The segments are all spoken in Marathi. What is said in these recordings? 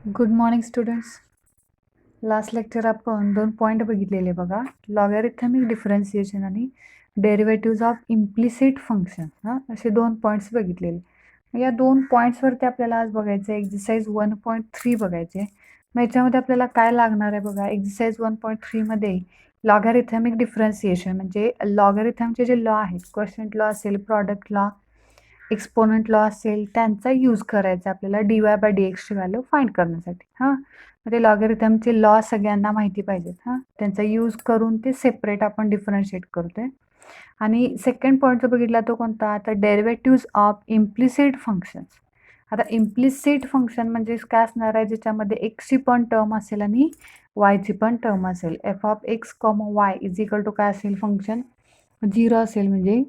Good morning students. Last lecture आपण 2 पॉईंट बघितलेले बघा. लॉगॅरिथमिक डिफरन्शिएशन आणि डेरिव्हेटिव्हज ऑफ इम्प्लिसिट फंक्शन असे 2 पॉईंट्स बघितलेले. या 2 पॉईंट्सवरती आपल्याला आज बघायचं आहे एक्सरसाइज 1.3 बघायचे. मग याच्यामध्ये आपल्याला काय लागणार आहे बघा. एक्सरसाइज 1.3 मध्ये लॉगॅरिथमिक डिफरन्शिएशन म्हणजे लॉगॅरिथमचे जे लॉ आहेत, क्वोशिएंट लॉ असेल, प्रॉडक्ट लॉ, एक्सपोनंट लॉ असेल, त्यांचा यूज करायचा आपल्याला dy/dx ची व्हॅल्यू फाइंड करण्यासाठी. म्हणजे लॉगॅरिथमचे लॉ सगळ्यांना माहिती पाहिजेत. त्यांचा यूज करून ते सेपरेट आपण डिफरन्शिएट करतोय. आणि सेकंड पॉईंट जो बघितला तो कोणता, तर डेरिव्हेटिव्हज ऑफ इम्प्लिसिट फंक्शन्स. आता इम्प्लिसिट फंक्शन म्हणजे काय असणार आहे, ज्याच्यामध्ये एक्सची पण टर्म असेल आणि वायची पण टर्म असेल. f(x, y) is equal to काय असेल फंक्शन 0 असेल. म्हणजे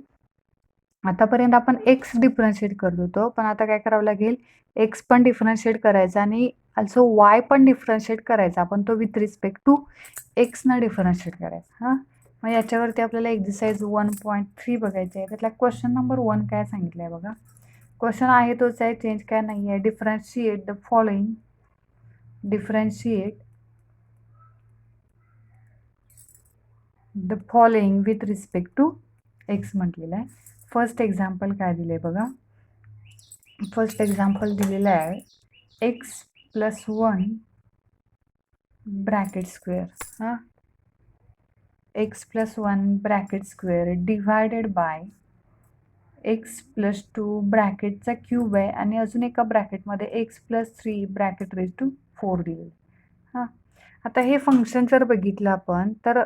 आतापर्यंत आपण एक्स डिफरन्शिएट करत होतो, पण आता काय करावं लागेल, एक्स पण डिफरन्शिएट करायचा आणि अल्सो वाय पण डिफरन्शिएट करायचा. आपण तो विथ रिस्पेक्ट टू एक्सनं डिफरन्शिएट करायचा. मग याच्यावरती आपल्याला एक्सरसाइज 1.3 बघायचं आहे. त्यातला क्वेश्चन नंबर 1 काय सांगितलं आहे बघा. क्वेश्चन आहे तोच आहे, चेंज काय नाही आहे. Differentiate the following with respect to x म्हटलेलं आहे. फर्स्ट एक्झाम्पल काय दिले बघा. फर्स्ट एक्झाम्पल दिलेलं आहे x+1 bracket square. x+1 bracket square divided by x+2 ब्रॅकेटचा क्यूब आहे आणि अजून एका ब्रॅकेटमध्ये x+3 ब्रॅकेट रेज टू 4 दिलेलं. आता हे फंक्शन जर बघितलं आपण तर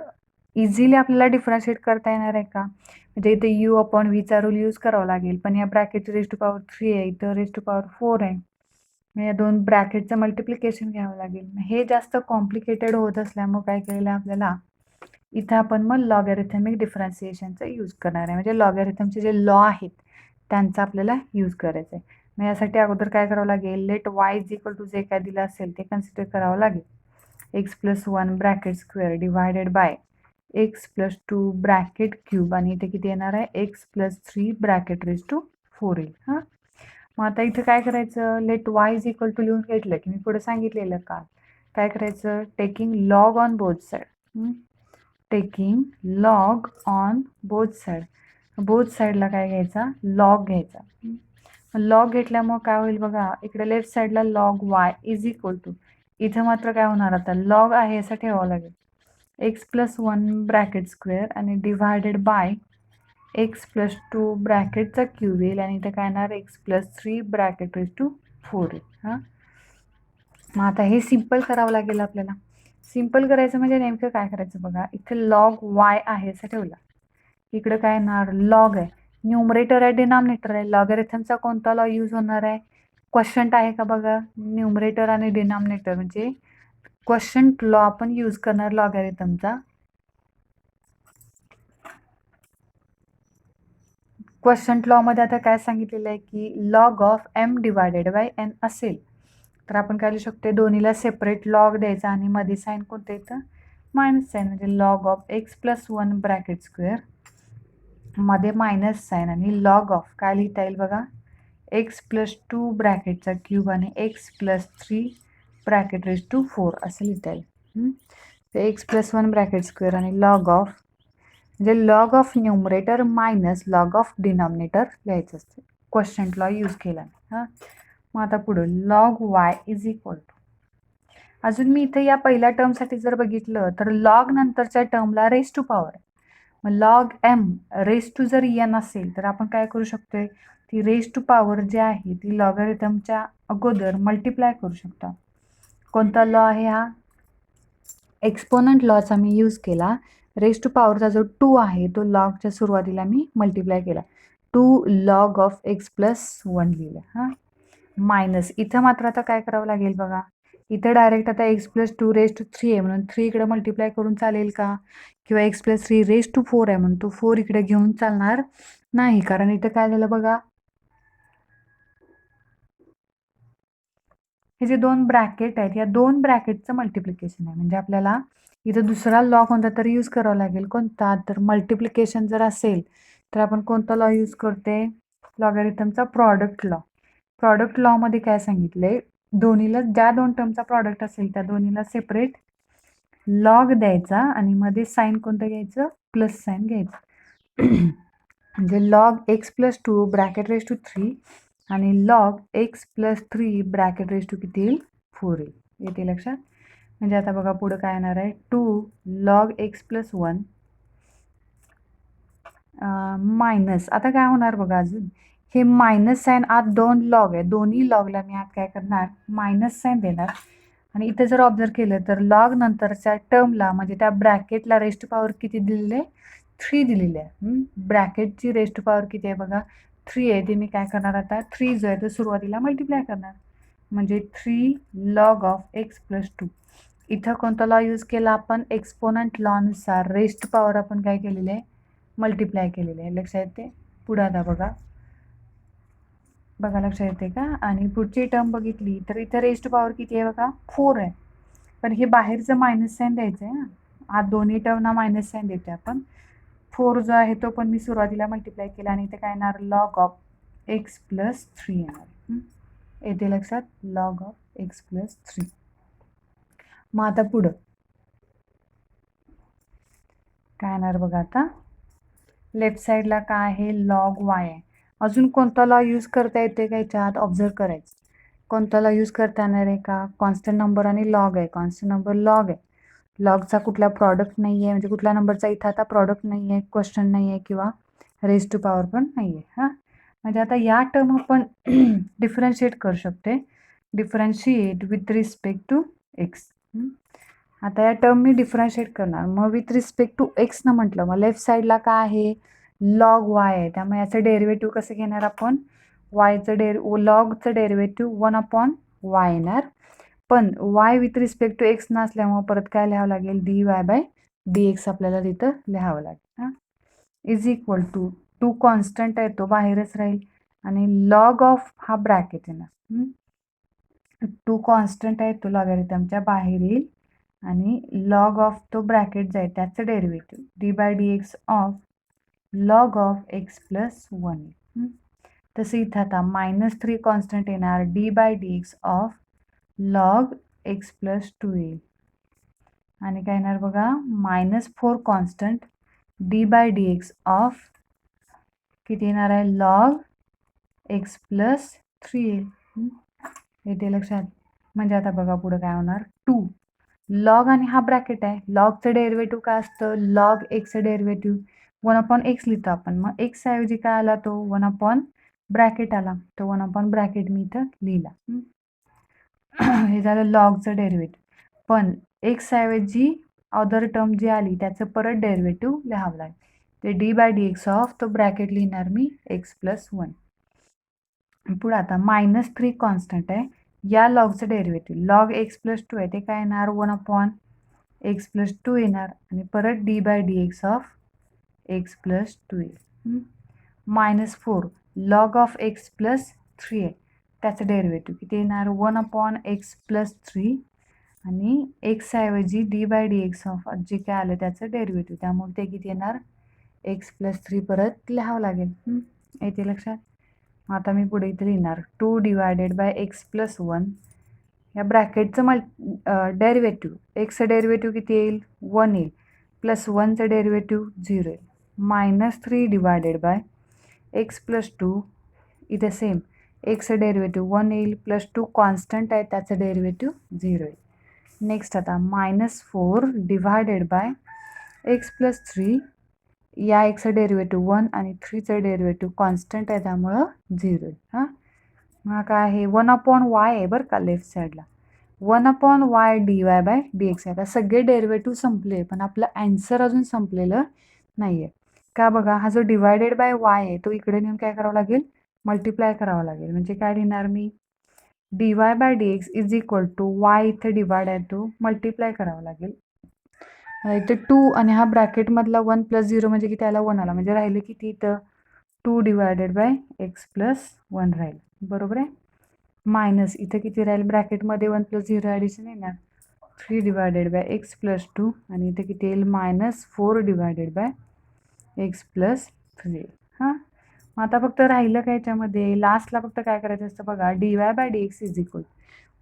इझिली आपल्याला डिफरन्शिएट करता येणार आहे का. म्हणजे इथे u/v रूल यूज करावा लागेल, पण या ब्रॅकेटची रेज टू पॉवर 3 आहे, इथं रेज टू पॉवर 4 आहे. मग या 2 ब्रॅकेटचं मल्टिप्लिकेशन घ्यावं लागेल. हे जास्त कॉम्प्लिकेटेड होत असल्यामुळे काय केलेलं आहे आपल्याला, इथं आपण मग लॉगॅरिथमिक डिफरन्शिएशनचा यूज करणार आहे. म्हणजे लॉगॅरिथमचे जे लॉ आहेत त्यांचा आपल्याला यूज करायचा आहे. मग यासाठी अगोदर काय करावं लागेल, let y is equal to जे काय दिलं असेल ते कन्सिडर करावं लागेल. x+1 bracket square divided by x+2 bracket cube आणि इथे किती येणार आहे, x+3 ब्रॅकेट रेज टू 4 येईल. मग आता इथे काय करायचं, let y is equal to लिहून घेतलं की मी पुढे सांगितलेलं काय करायचं, taking log on both side. Taking log on both side. Both साईडला काय घ्यायचा, लॉग घ्यायचा. लॉग घेतल्यामुळे काय होईल बघा, इकडे लेफ्ट साईडला log y is equal to, इथं मात्र काय होणार, आता लॉग आहे असं ठेवावं लागेल, x+1 ब्रॅकेट स्क्वेअर आणि डिवायडेड बाय x+2 ब्रॅकेटचा क्यूब येईल आणि इथे काय येणार, x+3 ब्रॅकेट रेज टू 4 येईल. मग आता हे सिम्पल करावं लागेल आपल्याला. सिम्पल करायचं म्हणजे नेमकं काय करायचं बघा, इथे लॉग y आहे असं ठेवला, इकडे काय येणार, लॉग आहे, न्यूमरेटर आहे, डिनॉमिनेटर आहे. लॉगॅरिथमचा कोणता लॉ यूज होणार आहे, क्वोशिएंट आहे का बघा. न्यूमरेटर आणि डिनॉमिनेटर म्हणजे क्वोशिएंट लॉ आपण यूज करणार लॉगॅरिथमचा. क्वोशिएंट लॉ मध्ये आता काय सांगितलेलं आहे की log of m divided by n असेल तर आपण काय लिहू शकतो, दोन्हीला सेपरेट लॉग द्यायचा आणि मध्ये साईन कोणतं येतं, मायनस साईन. म्हणजे log of x+1 bracket square मध्ये मायनस साईन आणि लॉग ऑफ काय लिहिता येईल बघा, x+2 ब्रॅकेटचा क्यूब आणि x+3 ब्रॅकेट रेज टू 4 असं लिहिता येईल. ते x+1 ब्रॅकेट स्क्वेअर आणि लॉग ऑफ म्हणजे log of numerator minus log of denominator लिहायचं असते, क्वोशिएंट लॉ यूज केला. मग आता पुढं log y is equal to, अजून मी इथे या पहिल्या टर्मसाठी जर बघितलं तर लॉग नंतरच्या टर्मला रेज टू पॉवर आहे. मग लॉग m रेज टू जर n असेल तर आपण काय करू शकतोय, ती रेज टू पॉवर जी आहे ती लॉगॅरिथमच्या अगोदर मल्टिप्लाय करू शकतो. कोणता लॉ आहे हा, एक्सपोनंट लॉचा मी यूज केला. रेज टू पॉवरचा जो 2 आहे तो लॉगच्या सुरुवातीला मी मल्टिप्लाय केला, 2 लॉग ऑफ x+1 लिहिलं. मायनस इथं मात्र आता काय करावं लागेल बघा, इथं डायरेक्ट आता x+2 रेज टू 3 आहे म्हणून 3 इकडे मल्टिप्लाय करून चालेल का, किंवा x+3 रेज टू 4 आहे म्हणून तो 4 इकडे घेऊन चालणार नाही, कारण इथं काय झालं बघा, हे जे 2 ब्रॅकेट आहेत या 2 ब्रॅकेटचं मल्टिप्लिकेशन आहे. म्हणजे आपल्याला इथं दुसरा लॉ कोणता तरी यूज करावा लागेल. कोणता, तर मल्टिप्लिकेशन जर असेल तर आपण कोणता लॉ यूज करते, लॉगॅरिथमचा प्रॉडक्ट लॉ. प्रॉडक्ट लॉ मध्ये काय सांगितलंय, दोन्हीला ज्या दोन टर्मचा प्रॉडक्ट असेल त्या दोन्हीला सेपरेट लॉग द्यायचा आणि मध्ये साईन कोणतं घ्यायचं, प्लस साईन घ्यायचं. म्हणजे log x plus 2 bracket raise to 3 आणि log x plus 3 bracket raise to किती येईल, 4 येईल. येते लक्षात. म्हणजे आता बघा पुढं काय येणार आहे, 2 लॉग एक्स प्लस 1 मायनस. आता काय होणार बघा, अजून हे मायनस साईन आत दोन लॉग आहे, दोन्ही लॉगला मी आत काय करणार, मायनस साईन देणार. आणि इथे जर ऑब्झर्व केलं तर लॉग नंतरच्या टर्मला म्हणजे त्या ब्रॅकेटला रेस्ट पॉवर किती दिलेले, 3 दिलेले आहे. ब्रॅकेटची रेस्ट पॉवर किती आहे बघा, 3 आहे. ते मी काय करणार आता, 3 जो आहे तो सुरुवातीला मल्टिप्लाय करणार. म्हणजे 3 लॉग ऑफ एक्स प्लस 2. इथं कोणता लॉ यूज केला आपण, एक्सपोनंट लॉनुसार रेस्ट पॉवर आपण काय केलेले आहे, मल्टिप्लाय केलेले आहे. लक्षात येते. पुढे आता बघा लक्षात येते का. आणि पुढची टर्म बघितली तर इथं रेस्ट पॉवर किती आहे बघा, 4 आहे. पण हे बाहेरचं मायनस साईन द्यायचं आहे ना, आज दोन्ही टर्मना मायनस साईन देते आपण. 4 जो आहे तो पण मी सुरुवातीला मल्टिप्लाय केला आणि इथे काय येणार, लॉग ऑफ एक्स प्लस 3 येणार. येते लक्षात, लॉग ऑफ एक्स प्लस 3. मग आता पुढं काय येणार बघा, आता लेफ्ट साईडला काय आहे, लॉग वाय आहे. अजून कोणता लॉ यूज करता येते का याच्यात, ऑब्झर्व करायचं. कोणता लॉ यूज करता येणार आहे का, कॉन्स्टंट नंबर आणि लॉग आहे. कॉन्स्टंट नंबर लॉग आहे, लॉगचा कुठला प्रॉडक्ट नाही आहे, म्हणजे कुठल्या नंबरचा इथं आता प्रॉडक्ट नाही आहे, क्वेश्चन नाही आहे किंवा रेज टू पॉवर पण नाही आहे. हां, म्हणजे आता या टर्म आपण डिफरन्शिएट करू शकते. Differentiate with respect to x. आता या टर्म मी डिफरन्शिएट करणार. मग विथ रिस्पेक्ट टू एक्स न म्हटलं, मग लेफ्ट साईडला काय आहे, लॉग वाय आहे. त्यामुळे याचं डेरिव्हेटिव्ह कसं घेणार आपण, वायचं लॉगचं डेरिव्हेटिव्ह 1/y येणार. पण y with respect to x नसल्यामुळे परत काय लिहावं लागेल, dy/dx आपल्याला तिथं लिहावं लागेल. हां, इज इक्वल टू 2 कॉन्स्टंट आहे तो बाहेरच राहील आणि लॉग ऑफ हा ब्रॅकेट येणार. 2 कॉन्स्टंट आहे तो लॉगॅरिथमच्या बाहेर येईल आणि लॉग ऑफ तो ब्रॅकेट जाईल त्याचं derivative dy/dx of log of x plus 1 येईल. तसं इथं आता -3 कॉन्स्टंट येणार, dy/dx of log x plus 2 येईल. आणि काय येणार बघा, -4 कॉन्स्टंट dy/dx ऑफ किती येणार आहे, लॉग एक्स प्लस 3 येईल. येते लक्षात. म्हणजे आता बघा पुढं काय होणार, 2 लॉग आणि हा ब्रॅकेट आहे, लॉगचं डेरिव्हेटिव्ह काय असतं, लॉग एक्सचं डेरिव्हेटिव्ह 1/x लिहितो आपण. मग एक्स ऐवजी काय आला, तो 1 ब्रॅकेट आला, तो 1 ब्रॅकेट मी इथं लिहिला. हे झालं लॉगचं डेरिव्हेटिव्ह. पण एक्स ऐवजी अदर टर्म जी आली त्याचं परत डेरिव्हेटिव्ह लिहावं लागेल. ते dy/dx ऑफ तो ब्रॅकेट लिहिणार मी एक्स प्लस 1. पुढे आता -3 कॉन्स्टंट आहे, या लॉगचं डेरिव्हेटिव्ह लॉग एक्स प्लस 2 आहे, ते काय येणार, 1/x प्लस 2 येणार आणि परत dy/dx ऑफ एक्स प्लस 2 येईल. -4 लॉग ऑफ एक्स प्लस 3 आहे, त्याचं डेरिव्हेटिव्ह किती येणार, 1/x प्लस 3 आणि एक्स ऐवजी dy/dx ऑफ जे काय आलं त्याचं डेरिव्हेटिव्ह, त्यामुळे ते किती येणार, एक्स प्लस 3 परत लिहावं लागेल. येते लक्षात. आता मी पुढे इथे लिहिणार 2 / x प्लस 1. या ब्रॅकेटचं डेरिव्हेटिव्ह एक्सचं डेरिव्हेटिव्ह किती येईल, 1 येईल, प्लस 1चं डेरिव्हेटिव्ह 0 येईल. -3 / x प्लस 2. इथे सेम एक्सचं डेरिव्हेटिव्ह 1 येईल, प्लस 2 कॉन्स्टंट आहे त्याचं डेरिव्हेटिव्ह 0 येईल. नेक्स्ट आता -4 / x प्लस 3. या एक्सचं डेरिव्हेटिव्ह 1 आणि 3चं डेरिव्हेटिव्ह कॉन्स्टंट आहे त्यामुळं 0 आहे. हां, मग काय आहे, 1/y आहे बरं का लेफ्ट साईडला, 1/y dy/dx आहे. आता सगळे डेरिव्हेटिव्ह संपले पण आपलं ॲन्सर अजून संपलेलं नाही आहे का बघा. हा जो /y आहे तो इकडे नेऊन काय करावं लागेल, मल्टिप्लाय करावं लागेल. म्हणजे काय लिहिणार मी, dy/dx is equal to y इथे डिवाइड आहे तो मल्टिप्लाय करावं लागेल. इथे 2 आणि हा ब्रॅकेटमधला 1 प्लस 0 म्हणजे किती आला, 1 आला. म्हणजे राहिले किती इथं, 2 / x प्लस 1 राहील, बरोबर आहे. मायनस इथं किती राहील, ब्रॅकेटमध्ये 1 प्लस 0 ॲडिशन येणार, 3 / x प्लस 2 आणि इथे किती येईल, -4 / x प्लस 3. हां, मग आता फक्त राहिलं काय याच्यामध्ये, लास्टला फक्त काय करायचं असतं बघा, dy/dx इज इक्वल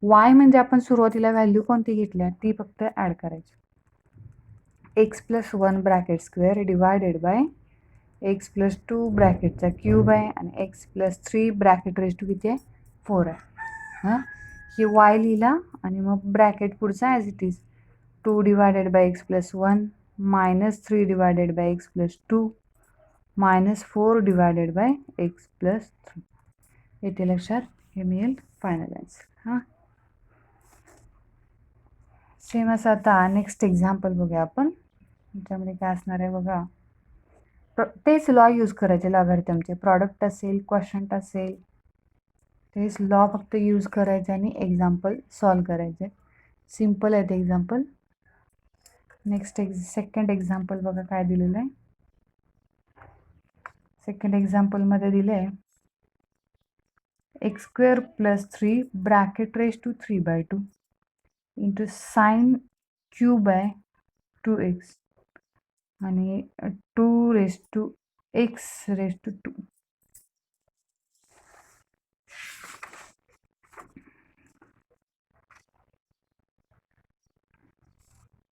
वाय म्हणजे आपण सुरुवातीला व्हॅल्यू कोणती घेतल्या ती फक्त ॲड करायची. X plus 1 bracket square divided by x plus 2 ब्रॅकेटचा क्यूब आहे आणि x plus 3 bracket raise to किती आहे 4 आहे. हां, ही वाय लिहिला आणि मग ब्रॅकेट पुढचा as it is 2 divided by x plus 1 minus 3 divided by x plus 2 minus 4 divided by x plus 3. येथे लक्षात हे मिळेल फायनल आन्सर. हां, सेम असं आता नेक्स्ट एक्झाम्पल बघूया आपण. त्याच्यामध्ये काय असणार आहे बघा. तेच लॉ यूज करायचे लॉगॅरिथमचे. प्रॉडक्ट असेल, क्वोशंट असेल, तेच लॉ फक्त यूज करायचे आणि एक्झाम्पल सॉल्व करायचे. सिम्पल आहे ते एक्झाम्पल. नेक्स्ट सेकंड एक्झाम्पल बघा काय दिलेलं आहे. सेकंड एक्झाम्पलमध्ये दिलं आहे x square plus 3 bracket raise to 3/2 into sine cube आहे 2x आणि 2 raise to x raise to 2.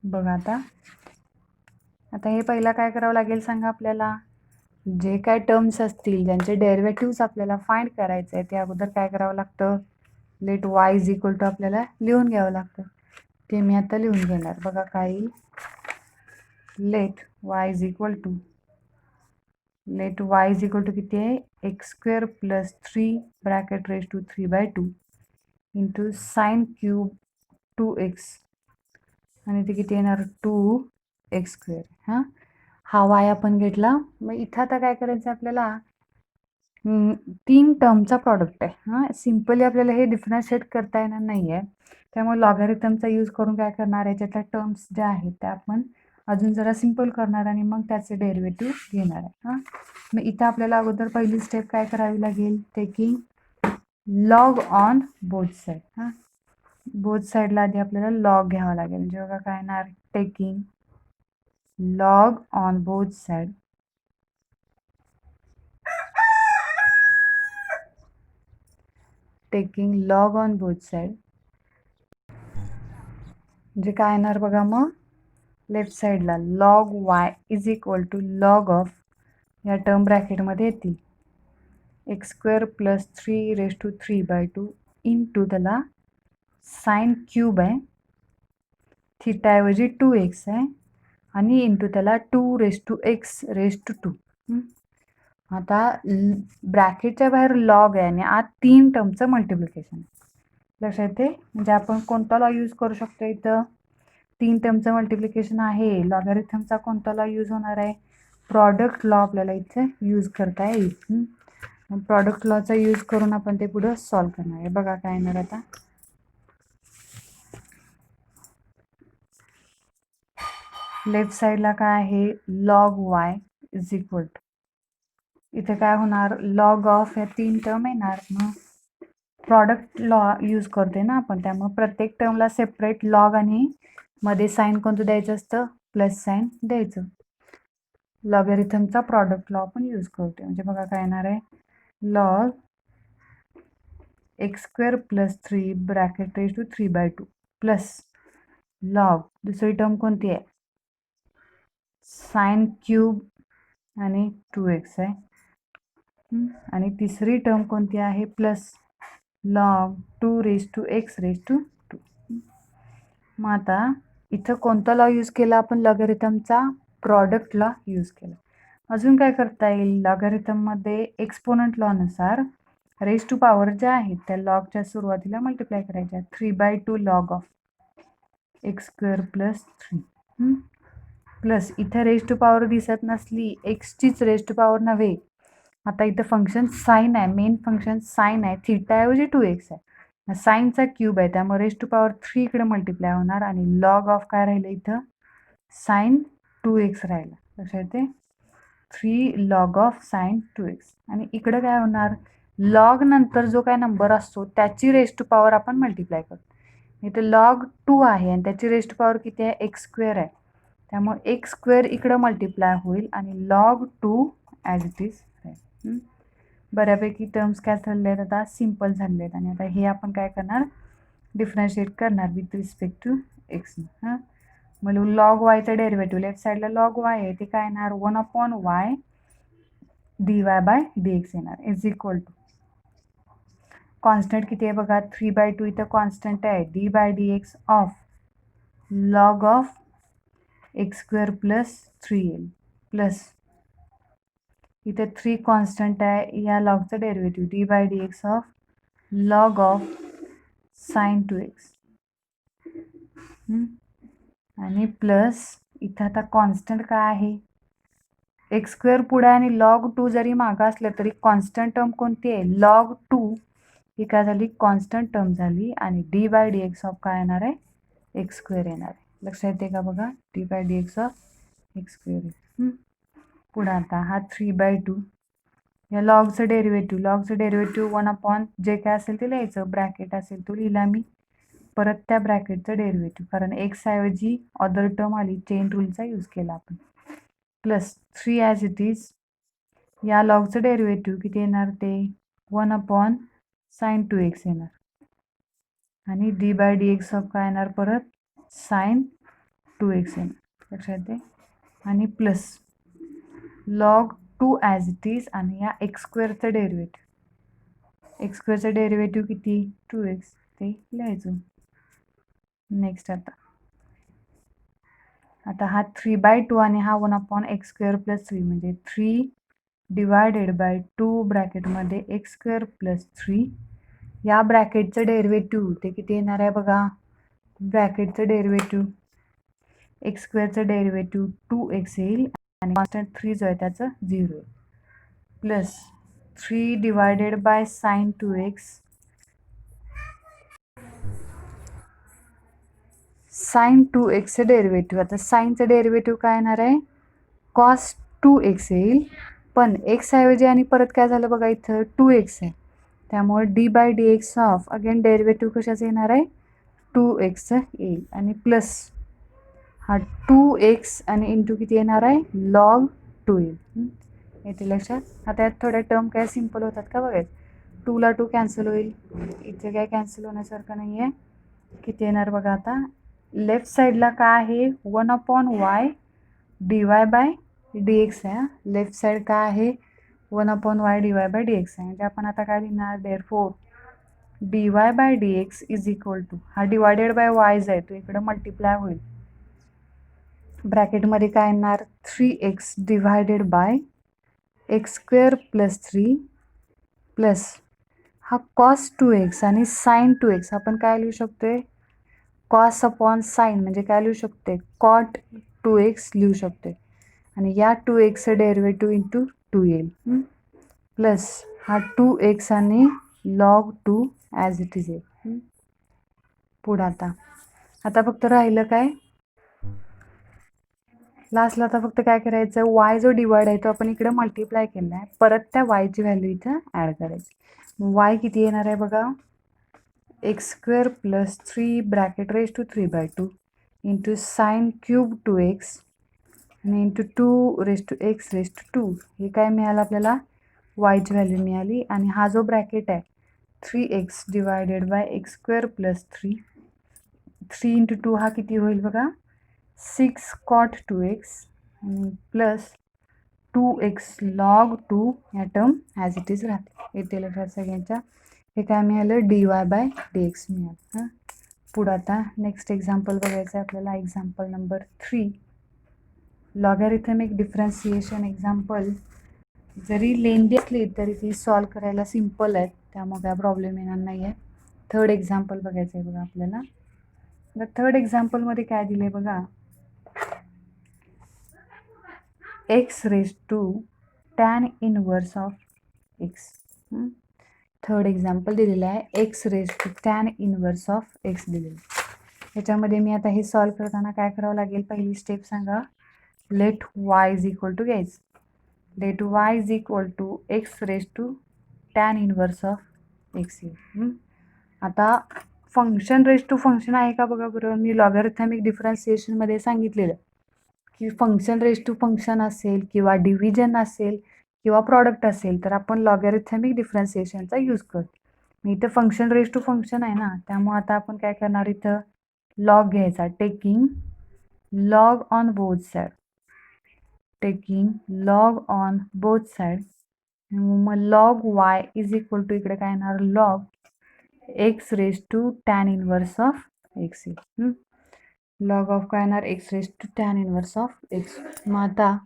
बघा आता हे पहिला काय करावं लागेल सांगा. आपल्याला जे काय टर्म्स असतील ज्यांचे डेरिव्हेटिव्हज आपल्याला फाइंड करायचे आहे ते अगोदर काय करावं लागतं. Let y is equal to आपल्याला लिहून घ्यावं लागतं. ते मी आता लिहून घेणार. बघा काय let y is equal to किती आहे x square plus 3 bracket raise to 3/2 into sine cube 2x आणि ते किती येणार 2x स्क्वेअर. हां, हा वाय आपण घेतला. मग इथं आता काय करायचं आपल्याला 3 टर्मचा प्रॉडक्ट आहे. हां, सिम्पली आपल्याला हे डिफरन्शिएट करता येणार नाही आहे. त्यामुळे लॉगॅरिथमचा यूज करून काय करणार आहे याच्यातल्या टर्म्स ज्या आहेत त्या आपण अजून जरा सिम्पल करणार आणि मग त्याचे डेरिव्हेटिव्ह घेणार आहे. हां, मग इथं आपल्याला अगोदर पहिली स्टेप काय करावी लागेल. Taking log on both side. हां, बोथ साईडला आधी आपल्याला लॉग घ्यावा लागेल. म्हणजे बघा काय येणार taking log on both side म्हणजे काय येणार बघा. मग लेफ्ट साईडला log y is equal to log of या टर्म ब्रॅकेटमध्ये येतील x square plus 3 raise to 3/2 into त्याला साइन क्यूब आहे थीटाऐवजी 2x आहे आणि इंटू त्याला 2 raise to x raise to 2. आता ब्रॅकेटच्या बाहेर लॉग आहे आणि आत 3 टर्मचं मल्टिप्लिकेशन लक्षात येते. म्हणजे आपण कोणता लॉ यूज करू शकतो. इथं 3 टर्मचं मल्टिप्लिकेशन आहे. लॉगॅरिथमचा कोणता लॉ यूज होणार आहे. प्रॉडक्ट लॉ आपल्याला इथे यूज करता येईल. प्रॉडक्ट लॉचा यूज करून आपण ते पुढं सॉल्व करणार आहे. बघा काय येणार आता. लेफ्ट साईडला काय आहे log y is equal to इथे काय होणार लॉग ऑफ या 3 टर्म येणार. मग प्रॉडक्ट लॉ यूज करते ना आपण त्यामुळे प्रत्येक टर्मला सेपरेट लॉग आणि मध्ये साईन कोणतं द्यायचं असतं प्लस साईन द्यायचं. लॉगॅरिथमचा प्रॉडक्ट लॉ आपण यूज करते. म्हणजे बघा काय येणार आहे log x square plus 3 bracket raise to 3/2 plus log दुसरी टर्म कोणती आहे साइन क्यूब आणि 2x आहे आणि तिसरी टर्म कोणती आहे plus log 2 raise to x raise to 2. मग आता इथं कोणता लॉ यूज केला आपण लॉगॅरिथमचा प्रॉडक्ट लॉ यूज केला. अजून काय करता येईल लॉगॅरिथममध्ये एक्सपोनंट लॉनुसार रेज टू पॉवर ज्या आहेत त्या लॉगच्या सुरुवातीला मल्टिप्लाय करायच्या. 3/2 log of x square plus 3 plus इथं रेज टू पॉवर दिसत नसली एक्सचीच रेज टू पॉवर नव्हे. आता इथं फंक्शन साईन आहे. मेन फंक्शन साईन आहे. थीटाऐवजी 2x आहे. साईनचा क्यूब आहे त्यामुळे रेज टू पॉवर 3 इकडे मल्टिप्लाय होणार आणि लॉग ऑफ काय राहिलं इथं साईन 2x राहिला. लक्षात येते 3 लॉग ऑफ साईन 2x आणि इकडं काय होणार लॉग नंतर जो काय नंबर असतो त्याची रेज टू पॉवर आपण मल्टिप्लाय करतो. इथं लॉग 2 आहे आणि त्याची रेज टू पॉवर किती आहे एक्स स्क्वेअर आहे त्यामुळे एक्स स्क्वेअर इकडं मल्टिप्लाय होईल आणि लॉग 2 ॲज इट इज राहील. बऱ्यापैकी टर्म्स काय झाले आहेत आता सिम्पल झाले आहेत आणि आता हे आपण काय करणार डिफरन्शिएट करणार विथ रिस्पेक्ट टू एक्स. हां, मग लॉग वायचं डेरिव्हेटिव्ह लेफ्ट साईडला लॉग वाय आहे ते काय येणार 1/y dy/dx येणार इज इक्वल टू कॉन्स्टंट किती आहे बघा 3/2 इथं कॉन्स्टंट आहे d/dx of log of x² plus 3l plus इथे 3 कॉन्स्टंट आहे या लॉगचं derivative d/dx of log of sin 2x आणि प्लस इथं आता कॉन्स्टंट काय आहे x² पुढे आणि लॉग 2 जरी मागं असलं तरी कॉन्स्टंट टर्म कोणती आहे लॉग 2 ही काय झाली कॉन्स्टंट टर्म झाली आणि d/dx ऑफ काय येणार आहे x² येणार आहे. लक्षात येते का बघा d/dx ऑफ x². पुढे आता हा 3/2 या लॉगचं डेरिव्हेटिव्ह 1 जे काय असेल ते लिहायचं ब्रॅकेट असेल तो लिहिला मी परत त्या ब्रॅकेटचं डेरिव्हेटिव्ह कारण एक्स ऐवजी अदर टर्म आली चेन रूलचा यूज केला आपण प्लस 3 ॲज इट इज या लॉगचं डेरिव्हेटिव्ह किती येणार ते 1/sin 2x येणार आणि d/dx ऑफ काय येणार परत sin 2x येणार लक्षात येते आणि plus log 2 as it is आणि या x²चं डेरिव्हेटिव्ह किती 2x ते लिहायचं. नेक्स्ट आता हा 3/2 आणि हा 1/x² प्लस 3 म्हणजे 3/2 ब्रॅकेटमध्ये x² प्लस 3 या ब्रॅकेटचं डेरिव्हेटिव्ह ते किती येणार आहे बघा ब्रॅकेटचं डेरिव्हेटिव्ह x²चं डेरिव्हेटिव्ह 2x येईल आणि कॉन्स्टंट 3 जो आहे त्याचं 0 येईल plus 3/sin 2x sin 2xचं derivative आता साईनचं डेरिव्हेटिव्ह काय येणार आहे cos 2x येईल पण x ऐवजी आणि परत काय झालं बघा इथं 2x आहे त्यामुळे d/dx ऑफ अगेन डेरिव्हेटिव्ह कशाचं येणार आहे 2xचं येईल आणि प्लस हा 2x आणि इंटू किती येणार आहे लॉग 2 येईल. येते लक्षात. आता यात थोड्या टर्म काय सिम्पल होतात का बघायचं 2 ला 2 कॅन्सल होईल इथे काय कॅन्सल होण्यासारखं नाही आहे किती येणार बघा आता लेफ्ट साईडला काय आहे 1/y dy/dx आहे लेफ्ट साईड काय आहे 1/y dy/dx आहे म्हणजे आपण आता काय लिहिणार therefore dy/dx is equal to हा डिवायडेड बाय वायज आहे तो इकडे मल्टिप्लाय होईल ब्रॅकेटमध्ये काय येणार 3x divided by x² plus 3 plus हा cos 2x आणि sin 2x आपण काय लिहू शकतोय cos अपॉन साइन म्हणजे काय लिहू शकते cot 2x लिहू शकते आणि या 2xचं डेरिव्हेटिव्ह इंटू 2 येईल प्लस हा 2x आणि log 2 ॲज इट इज येईल. पुढं आता फक्त राहिलं काय लास्टला आता फक्त काय करायचं y जो डिवाइड आहे तो आपण इकडे मल्टिप्लाय केला आहे परत त्या yची व्हॅल्यू इथं ॲड करायची y किती येणार आहे बघा x² plus 3 bracket raise to 3/2 into sin cube 2x आणि into 2 raise to x raise to 2 हे काय मिळालं आपल्याला yची व्हॅल्यू मिळाली आणि हा जो ब्रॅकेट आहे 3x divided by x² plus 3 into 2 हा किती होईल बघा 6 cot 2x आणि प्लस 2x log 2 या टर्म ॲज इट इज राहते येते लक्षात सगळ्यांच्या हे काय मिळालं dy/dx मिळालं. हां पुढं आता नेक्स्ट एक्झाम्पल बघायचं आहे आपल्याला example number 3 logarithmic differentiation example जरी लेंदी असली तरी ती सॉल्व करायला सिम्पल आहेत त्यामुळे काय प्रॉब्लेम येणार नाही आहे. थर्ड एक्झाम्पल बघायचं आहे बघा आपल्याला तर थर्ड एक्झाम्पलमध्ये काय दिलं आहे बघा x raise to tan inverse of x third example दिलेलं आहे x raise to tan inverse of x दिलेलं ह्याच्यामध्ये मी आता हे सॉल्व करताना काय करावं लागेल पहिली स्टेप सांगा let y is equal to घ्यायचं let y is equal to x raise to tan inverse of x येईल. आता फंक्शन रेज टू फंक्शन आहे का बघा बरोबर मी लॉगॅरिथमिक डिफरन्सिएशनमध्ये सांगितलेलं की फंक्शन रेज टू फंक्शन असेल किंवा डिव्हिजन असेल किंवा प्रॉडक्ट असेल तर आपण लॉगॅरिथमिक डिफरन्सिएशनचा यूज करतो इथं फंक्शन रेज टू फंक्शन आहे ना, त्यामुळे आता आपण काय करणार इथं लॉग घ्यायचा, taking log on both side, taking log on both side. मग log y is equal to इकडे काय येणार log x raise to tan inverse of x. Log of काय येणार x raise to tan inverse of x. मग आता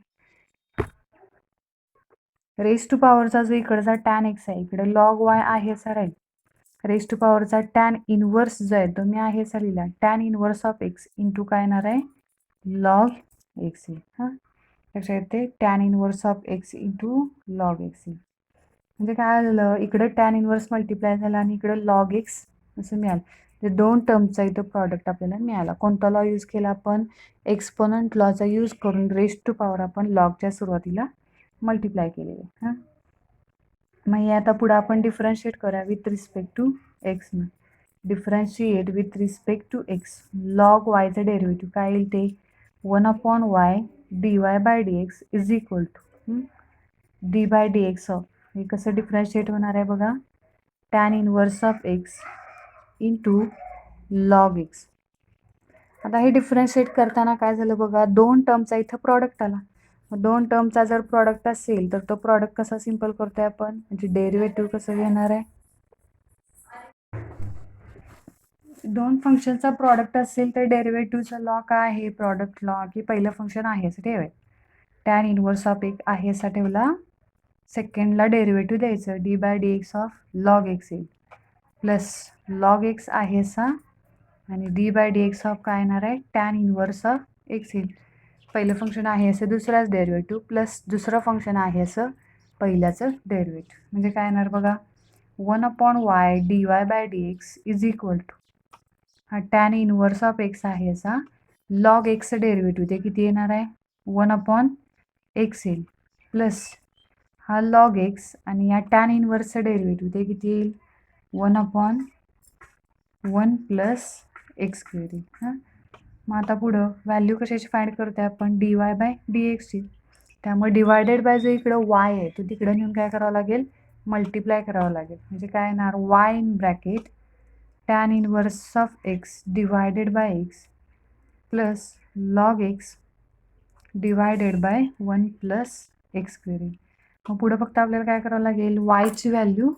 रेज टू पॉवरचा जो इकडचा टॅन एक्स आहे, इकडे लॉग वाय आहे असा राहील. रेज टू पॉवरचा टॅन इनवर्स जो आहे तो मी आहे असा लिहिला, tan inverse of x into काय येणार आहे लॉग एक्स येईल. हां, लक्षात येते tan inverse of x into log x येईल. म्हणजे काय झालं इकडे टॅन इनवर्स मल्टिप्लाय झाला आणि इकडे लॉग एक्स असं मिळालं. ते दोन टर्मचा इथं प्रॉडक्ट आपल्याला मिळाला. कोणता लॉ यूज केला आपण एक्सपोनंट लॉचा यूज करून रेज टू पॉवर आपण लॉगच्या सुरुवातीला मल्टिप्लाय केलेले. हां, मग हे आता पुढे आपण डिफरन्शिएट करूया with respect to x. Differentiate with respect to x. Log वायचं डेरिव्हेटिव्ह काय येईल ते 1/y dy by d x is equal to d by d x of, हे कसं डिफरन्शिएट होणार आहे बघा, tan inverse of x into log x. आता हे डिफरन्शिएट करताना काय झालं बघा, दोन टर्मचा इथं प्रॉडक्ट आला. मग दोन टर्मचा जर प्रॉडक्ट असेल तर तो प्रॉडक्ट कसा सिम्पल करतोय आपण, म्हणजे डेरिव्हेटिव्ह कसं घेणार आहे, दोन फंक्शनचा प्रॉडक्ट असेल तर डेरिव्हेटिव्हचा लॉ काय आहे, प्रॉडक्ट लॉ, की पहिलं फंक्शन आहे असं ठेवाय, टॅन इनवर्स ऑफ एक आहे असा ठेवला, सेकंडला डेरिव्हेटिव्ह द्यायचं d by d x of log x येईल, प्लस लॉग एक्स आहे असा आणि d by d x of काय येणार आहे टॅन इनवर्स ऑफ एक्स येईल. पहिलं फंक्शन आहे असं दुसराच डेरिव्हेटिव्ह प्लस दुसरं फंक्शन आहे असं पहिल्याचं डेरिव्हेटिव्ह, म्हणजे काय येणार बघा 1/y dy by d x is equal to, हा टॅन इनवर्स ऑफ एक्स आहे असा लॉग एक्सचं डेरिव्हेटिव्ह ते किती येणार आहे 1/x येईल, प्लस हा लॉग एक्स आणि या टॅन इनवर्सचं डेरिव्हेटिव्ह ते किती येईल 1/1 प्लस एक्स स्क्वेअर येईल. हां, मग आता पुढं व्हॅल्यू कशाची फाइंड करते आपण dy बाय डी एक्सची, त्यामुळे डिवायडेड बाय जो इकडं वाय आहे तो तिकडं नेऊन काय करावं लागेल मल्टिप्लाय करावं लागेल, म्हणजे काय येणार y in bracket tan inverse of x divided by x plus log x divided by 1 plus x square येईल. मग पुढं फक्त आपल्याला काय करावं लागेल वायची व्हॅल्यू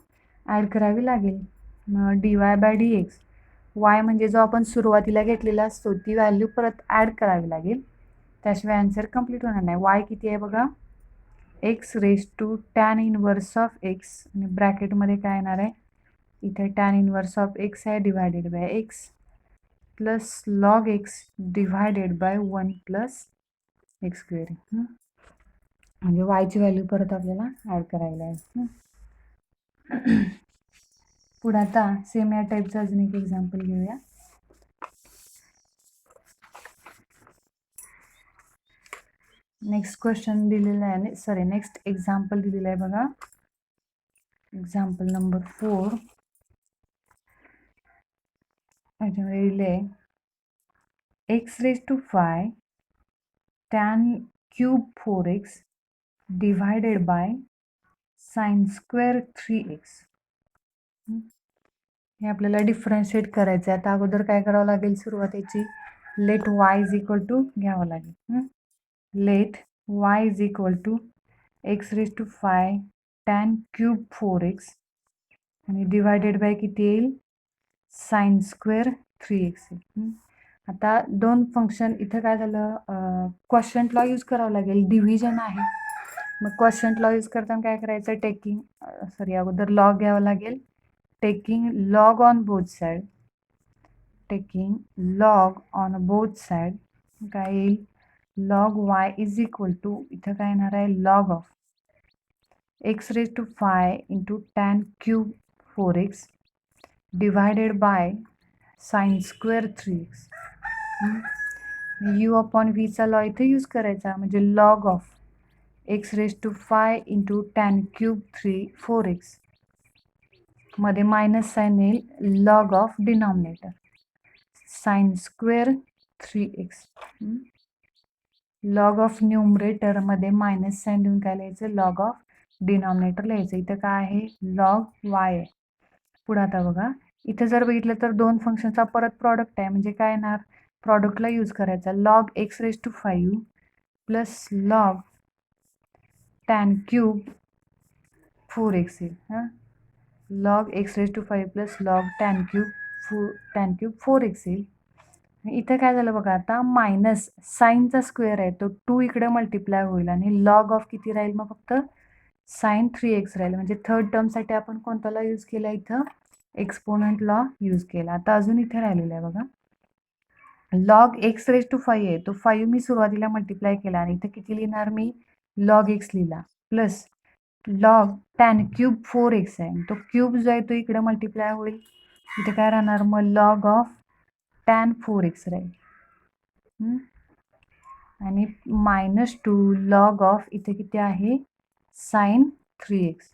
ॲड करावी लागेल. मग dy by d x, y म्हणजे जो आपण सुरुवातीला घेतलेला असतो ती व्हॅल्यू परत ॲड करावी लागेल, त्याशिवाय आन्सर कंप्लीट होणार नाही. वाय किती आहे बघा x raise to tan inverse of x आणि ब्रॅकेटमध्ये काय येणार आहे इथे टॅन इनवर्स ऑफ एक्स आहे divided by x plus log x divided by 1 plus x square, म्हणजे वायची व्हॅल्यू परत आपल्याला ॲड करायला आहे. पुढे आता सेम या टाईपचं अजून एक एक्झाम्पल घेऊया. नेक्स्ट क्वेश्चन दिलेला आहे, सॉरी नेक्स्ट एक्झाम्पल दिलेलं आहे बघा, एक्झाम्पल नंबर 4. याच्यामध्ये दिले x raise to 5 tan cube 4x divided by sine square 3x. हे आपल्याला डिफरन्शिएट करायचं आहे. आता अगोदर काय करावं लागेल सुरुवातीची let y is equal to घ्यावं लागेल. Let y is equal to x raise to 5 tan cube 4x आणि डिवायडेड बाय किती येईल साइन स्क्वेअर 3x येईल. आता दोन फंक्शन इथं काय झालं क्वोशंट लॉ यूज करावं लागेल, डिव्हिजन आहे. मग क्वोशंट लॉ यूज करताना काय करायचं टेकिंग अगोदर लॉग घ्यावं लागेल, taking log on both side, taking log on both side काय येईल log y is equal to इथं काय येणार आहे log of x raise to 5 into tan cube 4x divided by sine square 3x. U upon व्हीचा लॉ इथे यूज करायचा, म्हणजे log of x raise to 5 into tan cube 4x मध्ये मायनस साइन येईल log of denominator sine square 3x. Log of न्यूमरेटरमध्ये minus sign देऊन काय लिहायचं लॉग ऑफ डिनॉमिनेटर लिहायचं. इथं काय आहे लॉग वाय आहे, पुढे आता बघा, इथे जर बघितलं तर दोन फंक्शनचा परत प्रॉडक्ट आहे, म्हणजे काय येणार, प्रॉडक्टला यूज करायचा log x raise to 5 plus log tan cube 4x येईल. हां, log x raise to 5 plus log tan cube 4x येईल. इथं काय झालं बघा, आता मायनस साईनचा स्क्वेअर आहे तो 2 इकडे मल्टिप्लाय होईल आणि लॉग ऑफ किती राहील मग फक्त साईन 3x राहील. म्हणजे थर्ड टर्मसाठी आपण कोणता लॉ यूज केला इथं, एक्सपोनंट लॉ यूज केला. आता अजून इथे राहिलेलं आहे बघा, लॉग एक्स रेज टू 5 आहे तो 5 मी सुरुवातीला मल्टिप्लाय केला आणि इथं किती लिहिणार मी, लॉग एक्स लिहिला plus log tan cube 4x आहे, तो क्यूब जो आहे तो इकडे मल्टिप्लाय होईल. इथे काय राहणार मग, लॉग ऑफ टॅन 4x राहील. आणि -2 लॉग ऑफ इथे किती आहे, साईन 3x.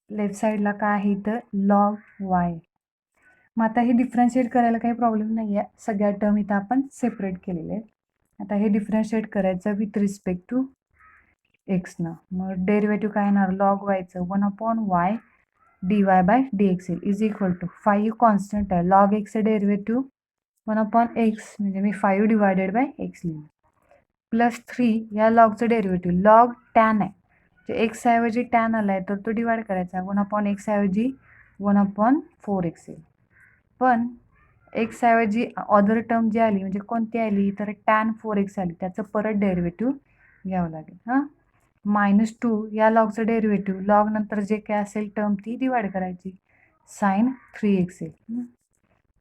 लेफ्ट साईडला काय आहे इथं, लॉग y. मग आता हे डिफरन्शिएट करायला काही प्रॉब्लेम नाही आहे, सगळ्या टर्म इथं आपण सेपरेट केलेले आहेत. आता हे डिफरन्शिएट करायचं विथ रिस्पेक्ट टू एक्सनं. मग डेरिव्हेटिव्ह काय येणार, लॉग वायचं 1/y dy/dx is equal to 5 constant आहे, लॉग एक्सचं डेरिव्हेटिव्ह 1/x म्हणजे मी 5 डिवायडेड बाय एक्स लिहिलं प्लस 3 या लॉगचं डेरिव्हेटिव्ह लॉग टॅन आहे, जे एक्स ऐवजी टॅन आला आहे तर तो डिवाइड करायचा 1/x ऐवजी 1/4x येईल. पण एक्स ऐवजी अदर टर्म जी आली म्हणजे कोणती आली तर टॅन 4x आली, त्याचं परत डेरिव्हेटिव्ह घ्यावं लागेल. हां, -2 या लॉगचं डेरिव्हेटिव्ह लॉग नंतर जे काय असेल टर्म ती डिवाइड करायची, साईन 3x येईल.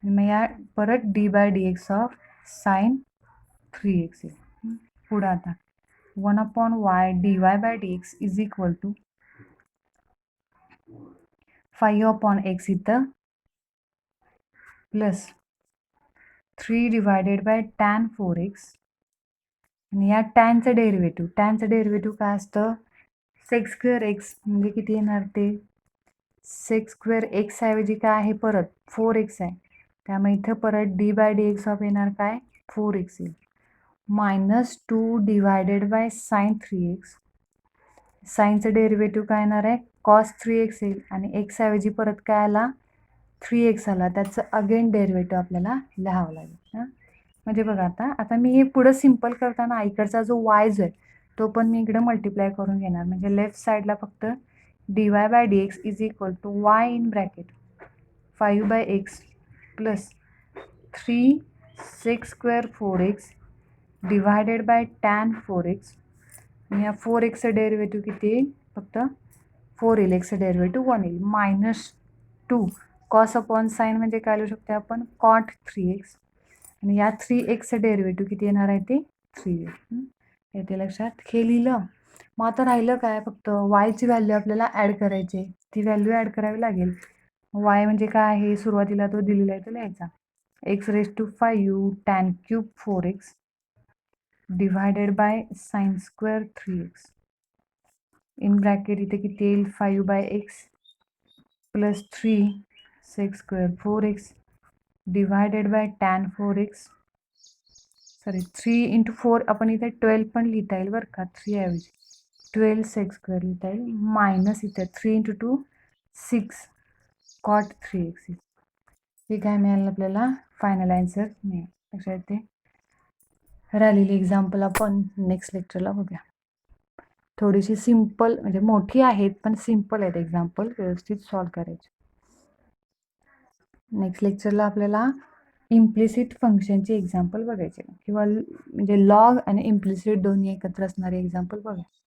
मग या परत dy/dx ऑफ साईन 3x येईल. पुढं आता 1/y dy/dx is equal to 5/x इथं plus 3 divided by tan 4x आणि या टॅनचं डेरिव्हेटिव्ह काय असतं, सेक्स स्क्वेअर एक्स म्हणजे किती येणार ते, सेक्स स्क्वेअर एक्स ऐवजी काय आहे परत 4x आहे, त्यामुळे इथं परत dy/dx ऑफ येणार काय 4x येईल. -2 डिवायडेड बाय साईन 3x, साईनचं डेरिव्हेटिव्ह काय येणार आहे कॉस 3x येईल आणि एक्स ऐवजी परत काय आला 3x आला, त्याचं अगेन डेरिव्हेटिव्ह आपल्याला लिहावं लागेल. हां, म्हणजे बघा आता मी हे पुढं सिम्पल करताना इकडचा जो y जो आहे तो पण मी इकडे मल्टिप्लाय करून घेणार, म्हणजे लेफ्ट साईडला फक्त dy/dx is equal to y in bracket 5/x plus 3 sec square 4x divided by tan 4x आणि या 4xचं डेरिव्हेटिव्ह किती येईल, फक्त 4 येईल, एक्सचं डेरिव्हेटिव्ह 1 येईल. -2 कॉस अपॉन साईन म्हणजे काय लिहू शकतो आपण, कॉट 3x आणि या 3xचं डेरिव्हेटिव्ह किती येणार आहे ते 3 येईल. येते लक्षात, हे लिहिलं. मग आता राहिलं काय, फक्त वायची व्हॅल्यू आपल्याला ॲड करायची, ती व्हॅल्यू ॲड करावी लागेल. वाय म्हणजे काय आहे, सुरुवातीला तो दिलेला आहे तो लिहायचा x raise to 5 tan cube 4x divided by sine square 3x in bracket इथे किती येईल 5/x plus 3 sec square 4x divided by tan 4x, sorry 3 × 4 आपण इथे 12 पण लिहिता येईल बरं का, 3 ऐवजी 12 सेक्स स्क्वेअर लिहिता येईल, मायनस इथे 3 × 2 6 कॉट 3x. हे काय मिळालं आपल्याला, फायनल आन्सर मिळेल. लक्षात येते. राहिलेली एक्झाम्पल आपण नेक्स्ट लेक्चरला बघूया. थोडीशी सिम्पल म्हणजे मोठी आहेत पण सिम्पल आहेत एक्झाम्पल, व्यवस्थित सॉल्व करायचे. नेक्स्ट लेक्चरला आपल्याला इम्प्लिसिट फंक्शनचे एक्झाम्पल बघायचे किंवा म्हणजे लॉग आणि इम्प्लिसिट दोन्ही एकत्र असणारे एक्झाम्पल बघा.